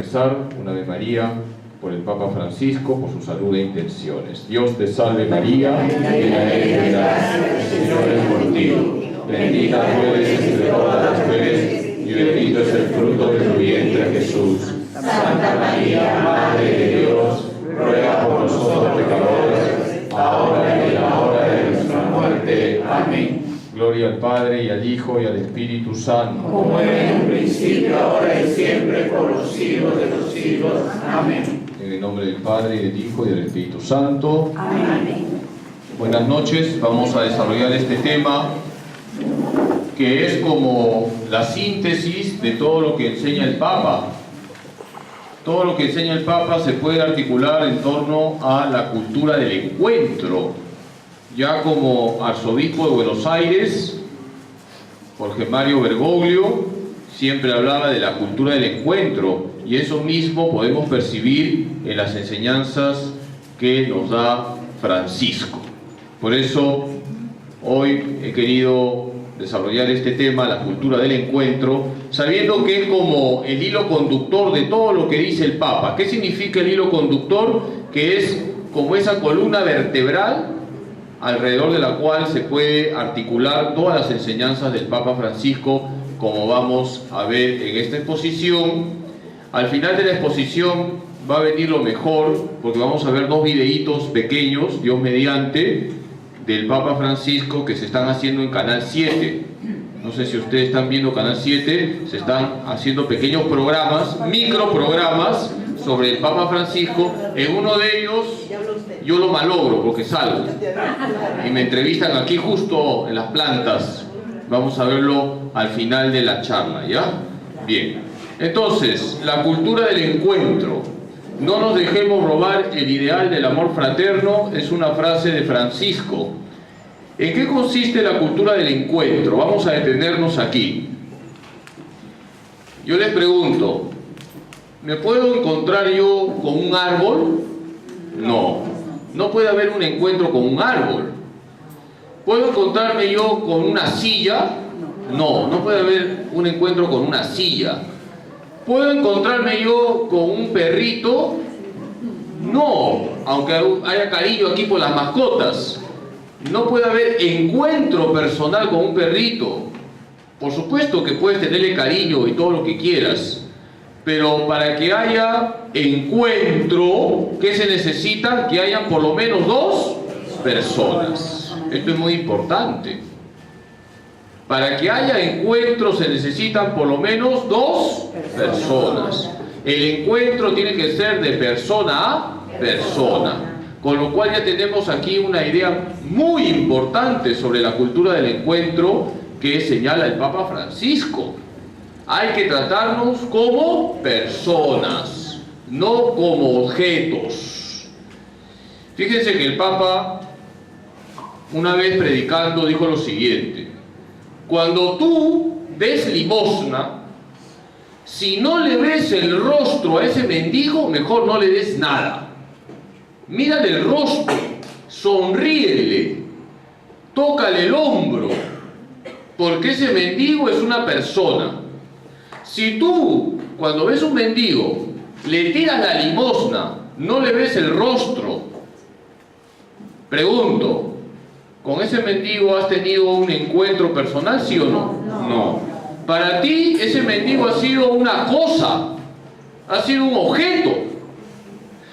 rezar un Ave María por el Papa Francisco, por su salud e intenciones. Dios te salve María, llena eres de gracia, el Señor es contigo. Bendita tú eres entre todas las mujeres, y bendito es el fruto de tu vientre, Jesús. Santa María, Madre de Dios, ruega por nosotros pecadores, ahora y en la hora de nuestra muerte. Amén. Gloria al Padre, y al Hijo, y al Espíritu Santo. Como era en un principio, ahora y siempre, por los siglos de los siglos. Amén. En el nombre del Padre, y del Hijo, y del Espíritu Santo. Amén. Buenas noches, vamos a desarrollar este tema que es como la síntesis de todo lo que enseña el Papa. Todo lo que enseña el Papa se puede articular en torno a la cultura del encuentro. Ya como arzobispo de Buenos Aires, Jorge Mario Bergoglio siempre hablaba de la cultura del encuentro, y eso mismo podemos percibir en las enseñanzas que nos da Francisco. Por eso hoy he querido desarrollar este tema, la cultura del encuentro, sabiendo que es como el hilo conductor de todo lo que dice el Papa. ¿Qué significa el hilo conductor? Que es como esa columna vertebral alrededor de la cual se puede articular todas las enseñanzas del Papa Francisco, como vamos a ver en esta exposición. Al final de la exposición va a venir lo mejor, porque vamos a ver dos videitos pequeños, Dios mediante, del Papa Francisco, que se están haciendo en Canal 7. No sé si ustedes están viendo Canal 7, se están haciendo pequeños programas, microprogramas sobre el Papa Francisco. En uno de ellos yo lo malogro porque salgo y me entrevistan aquí justo en las plantas. Vamos a verlo al final de la charla, ¿ya? Bien, entonces, la cultura del encuentro. No nos dejemos robar el ideal del amor fraterno, es una frase de Francisco. ¿En qué consiste la cultura del encuentro? Vamos a detenernos aquí. Yo les pregunto, ¿me puedo encontrar yo con un árbol? No, no puede haber un encuentro con un árbol. ¿Puedo encontrarme yo con una silla? No, no puede haber un encuentro con una silla. ¿Puedo encontrarme yo con un perrito? No, aunque haya cariño aquí por las mascotas. No puede haber encuentro personal con un perrito. Por supuesto que puedes tenerle cariño y todo lo que quieras, pero para que haya encuentro, ¿qué se necesita? Que hayan por lo menos dos personas. Esto es muy importante. Para que haya encuentro se necesitan por lo menos dos personas. El encuentro tiene que ser de persona a persona. Con lo cual ya tenemos aquí una idea muy importante sobre la cultura del encuentro que señala el Papa Francisco. Hay que tratarnos como personas, no como objetos. Fíjense que el Papa, una vez predicando, dijo lo siguiente: cuando tú des limosna, si no le ves el rostro a ese mendigo, mejor no le des nada. Mírale el rostro, sonríele, tócale el hombro, porque ese mendigo es una persona. Si tú, cuando ves un mendigo, le tiras la limosna, no le ves el rostro, pregunto, ¿con ese mendigo has tenido un encuentro personal, sí o no? No. Para ti ese mendigo ha sido una cosa, ha sido un objeto.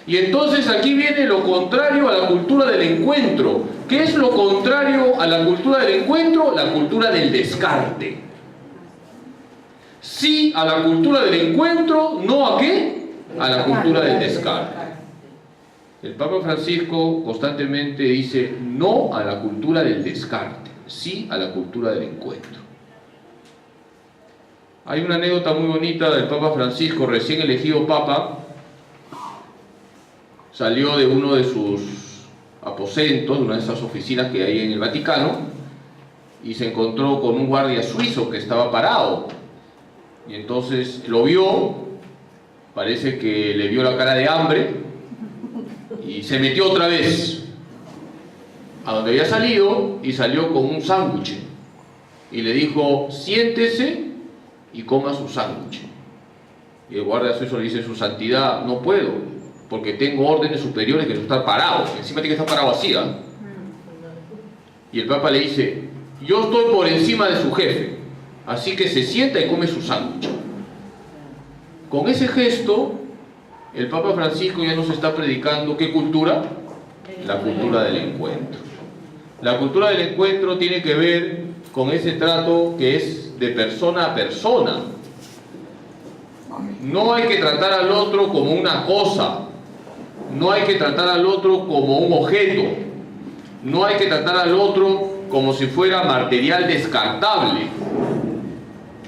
Y entonces aquí viene lo contrario a la cultura del encuentro. ¿Qué es lo contrario a la cultura del encuentro? La cultura del descarte. Sí a la cultura del encuentro, no a ¿qué? A la cultura del descarte. El Papa Francisco constantemente dice no a la cultura del descarte, sí a la cultura del encuentro. Hay una anécdota muy bonita del Papa Francisco, recién elegido Papa. Salió de uno de sus aposentos, de una de esas oficinas que hay en el Vaticano, y se encontró con un guardia suizo que estaba parado. Y entonces lo vio, parece que le vio la cara de hambre, y se metió otra vez a donde había salido, y salió con un sándwich. Y le dijo, siéntese y coma su sándwich. Y el guardia suizo le dice: su santidad, no puedo, porque tengo órdenes superiores que no estar parado. Encima tiene que estar parado así, ¿eh? Y el Papa le dice: yo estoy por encima de su jefe, así que se sienta y come su sándwich. Con ese gesto, el Papa Francisco ya nos está predicando ¿qué cultura? La cultura del encuentro. La cultura del encuentro tiene que ver con ese trato que es de persona a persona. No hay que tratar al otro como una cosa, no hay que tratar al otro como un objeto, no hay que tratar al otro como si fuera material descartable.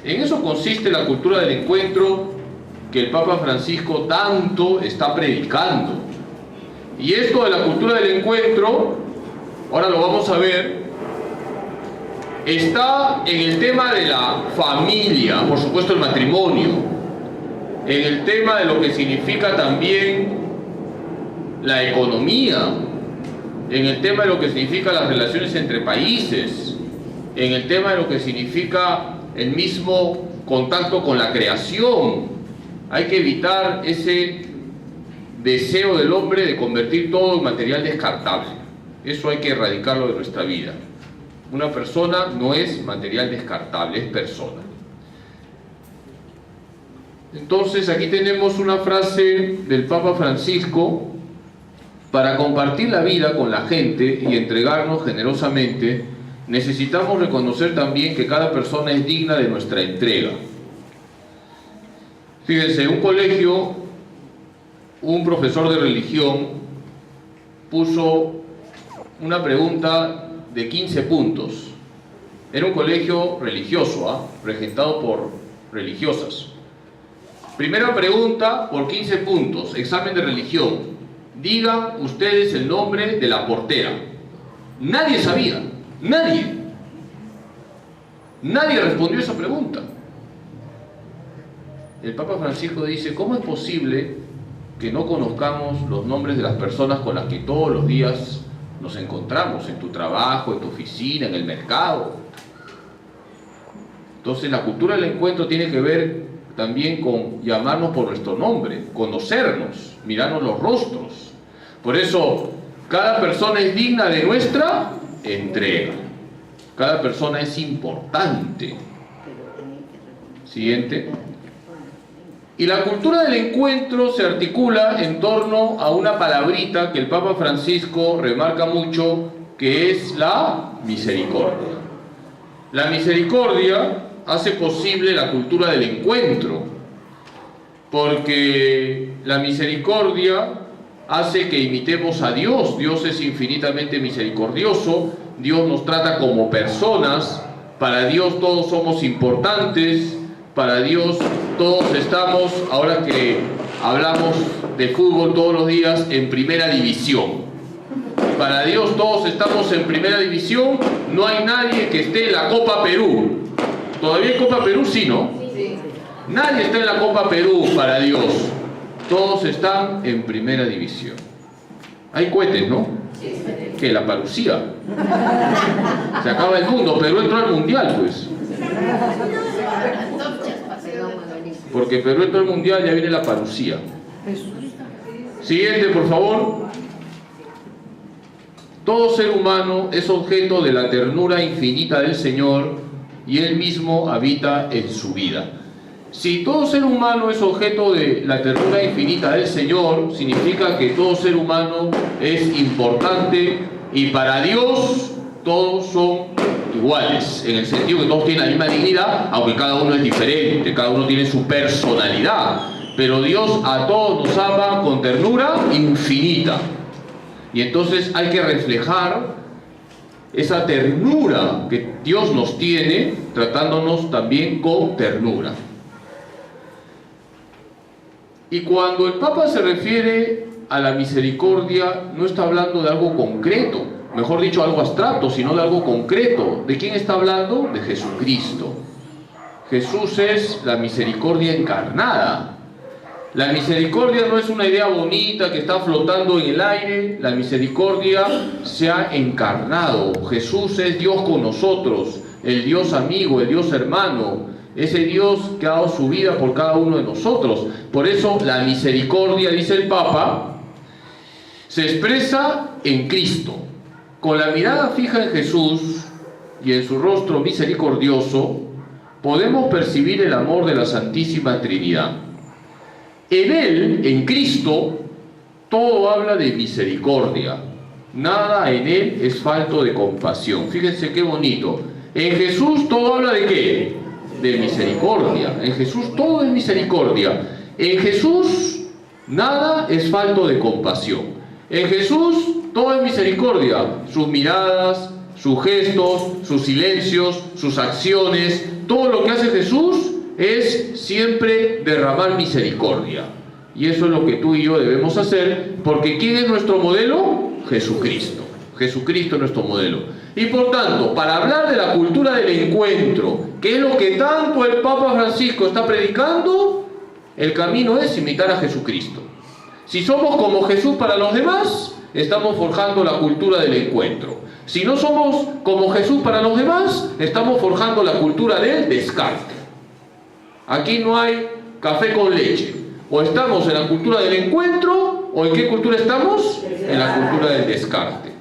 En eso consiste la cultura del encuentro que el Papa Francisco tanto está predicando. Y esto de la cultura del encuentro, ahora lo vamos a ver, está en el tema de la familia, por supuesto el matrimonio, en el tema de lo que significa también la economía, en el tema de lo que significa las relaciones entre países, en el tema de lo que significa el mismo contacto con la creación. Hay que evitar ese deseo del hombre de convertir todo en material descartable. Eso hay que erradicarlo de nuestra vida. Una persona no es material descartable, es persona. Entonces aquí tenemos una frase del Papa Francisco: para compartir la vida con la gente y entregarnos generosamente, necesitamos reconocer también que cada persona es digna de nuestra entrega. Fíjense, en un colegio, un profesor de religión puso una pregunta de 15 puntos. Era un colegio religioso, regentado por religiosas. Primera pregunta por 15 puntos, examen de religión. Digan ustedes el nombre de la portera. Nadie sabía, nadie respondió esa pregunta. El Papa Francisco dice: ¿cómo es posible que no conozcamos los nombres de las personas con las que todos los días nos encontramos, en tu trabajo, en tu oficina, en el mercado? Entonces la cultura del encuentro tiene que ver también con llamarnos por nuestro nombre, conocernos, mirarnos los rostros. Por eso, cada persona es digna de nuestra entrega. Cada persona es importante. Siguiente. Y la cultura del encuentro se articula en torno a una palabrita que el Papa Francisco remarca mucho, que es la misericordia. La misericordia hace posible la cultura del encuentro, porque la misericordia hace que imitemos a Dios. Dios es infinitamente misericordioso, Dios nos trata como personas, para Dios todos somos importantes, para Dios todos estamos, ahora que hablamos de fútbol todos los días, en primera división. Para Dios todos estamos en primera división, no hay nadie que esté en la Copa Perú. ¿Todavía hay Copa Perú? Sí, ¿no? Sí. Nadie está en la Copa Perú para Dios. Todos están en primera división. Hay cohetes, ¿no? Sí. ¿Qué? La parucía. Se acaba el mundo, Perú entró al mundial, pues. Porque Perú entró al mundial, ya viene la parucía. Siguiente, por favor. Todo ser humano es objeto de la ternura infinita del Señor y Él mismo habita en su vida. Si todo ser humano es objeto de la ternura infinita del Señor, significa que todo ser humano es importante y para Dios todos son iguales, en el sentido que todos tienen la misma dignidad, aunque cada uno es diferente, cada uno tiene su personalidad, pero Dios a todos nos ama con ternura infinita. Y entonces hay que reflejar esa ternura que Dios nos tiene, tratándonos también con ternura. Y cuando el Papa se refiere a la misericordia, no está hablando de algo concreto, mejor dicho, algo abstracto, sino de algo concreto. ¿De quién está hablando? De Jesucristo. Jesús es la misericordia encarnada. La misericordia no es una idea bonita que está flotando en el aire. La misericordia se ha encarnado. Jesús es Dios con nosotros, el Dios amigo, el Dios hermano, ese Dios que ha dado su vida por cada uno de nosotros. Por eso la misericordia, dice el Papa, se expresa en Cristo. Con la mirada fija en Jesús y en su rostro misericordioso, podemos percibir el amor de la Santísima Trinidad. En Él, en Cristo, todo habla de misericordia. Nada en Él es falto de compasión. Fíjense qué bonito. En Jesús todo habla de ¿qué? De misericordia. En Jesús todo es misericordia. En Jesús nada es falto de compasión. En Jesús todo es misericordia. Sus miradas, sus gestos, sus silencios, sus acciones, todo lo que hace Jesús es siempre derramar misericordia. Y eso es lo que tú y yo debemos hacer, porque ¿quién es nuestro modelo? Jesucristo. Jesucristo es nuestro modelo. Y por tanto, para hablar de la cultura del encuentro, que es lo que tanto el Papa Francisco está predicando, el camino es imitar a Jesucristo. Si somos como Jesús para los demás, estamos forjando la cultura del encuentro. Si no somos como Jesús para los demás, estamos forjando la cultura del descarte. Aquí no hay café con leche. O estamos en la cultura del encuentro, o ¿en qué cultura estamos? En la cultura del descarte.